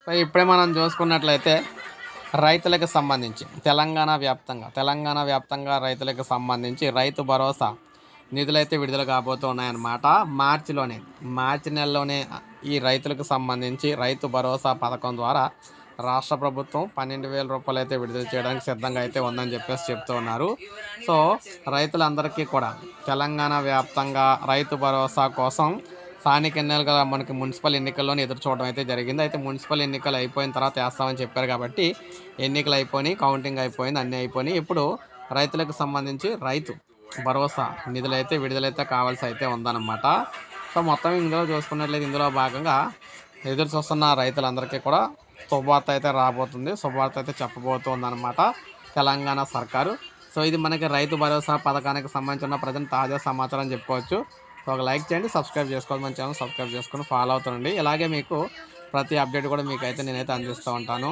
So ఇప్పుడే మనం చూసుకున్నట్లయితే రైతులకు సంబంధించి తెలంగాణ వ్యాప్తంగా రైతులకు సంబంధించి రైతు భరోసా నిధులైతే విడుదల కాబోతూ ఉన్నాయన్నమాట. మార్చి నెలలోనే ఈ రైతులకు సంబంధించి రైతు భరోసా పథకం ద్వారా రాష్ట్ర ప్రభుత్వం 12,000 రూపాయలు అయితే విడుదల చేయడానికి సిద్ధంగా అయితే ఉందని చెప్తూ ఉన్నారు. సో రైతులందరికీ కూడా తెలంగాణ వ్యాప్తంగా రైతు భరోసా కోసం స్థానిక ఎన్నికలుగా మనకి మున్సిపల్ ఎన్నికల్లోనే ఎదురు చూడడం అయితే జరిగింది. అయితే మున్సిపల్ ఎన్నికలు అయిపోయిన తర్వాత వేస్తామని చెప్పారు కాబట్టి ఎన్నికలు అయిపోయినాయి, కౌంటింగ్ అయిపోయింది, అన్నీ అయిపోయినాయి. ఇప్పుడు రైతులకు సంబంధించి రైతు భరోసా నిధులైతే విడుదలైతే కావాల్సి అయితే ఉందన్నమాట. సో మొత్తం ఇందులో చూసుకున్నట్లయితే ఇందులో భాగంగా ఎదురు చూస్తున్న రైతులందరికీ కూడా శుభవార్త అయితే రాబోతుంది, శుభవార్త అయితే చెప్పబోతుందన్నమాట తెలంగాణ సర్కారు. సో ఇది మనకి రైతు భరోసా పథకానికి సంబంధించిన ప్రజెంట్ తాజా సమాచారం అని చెప్పుకోవచ్చు. సో ఒక లైక్ చేయండి, సబ్స్క్రైబ్ చేసుకోవాలి, మన ఛానల్ సబ్స్క్రైబ్ చేసుకొని ఫాలో అవుతానండి. ఇలాగే మీకు ప్రతి అప్డేట్ కూడా మీకైతే నేనైతే అందిస్తూ ఉంటాను.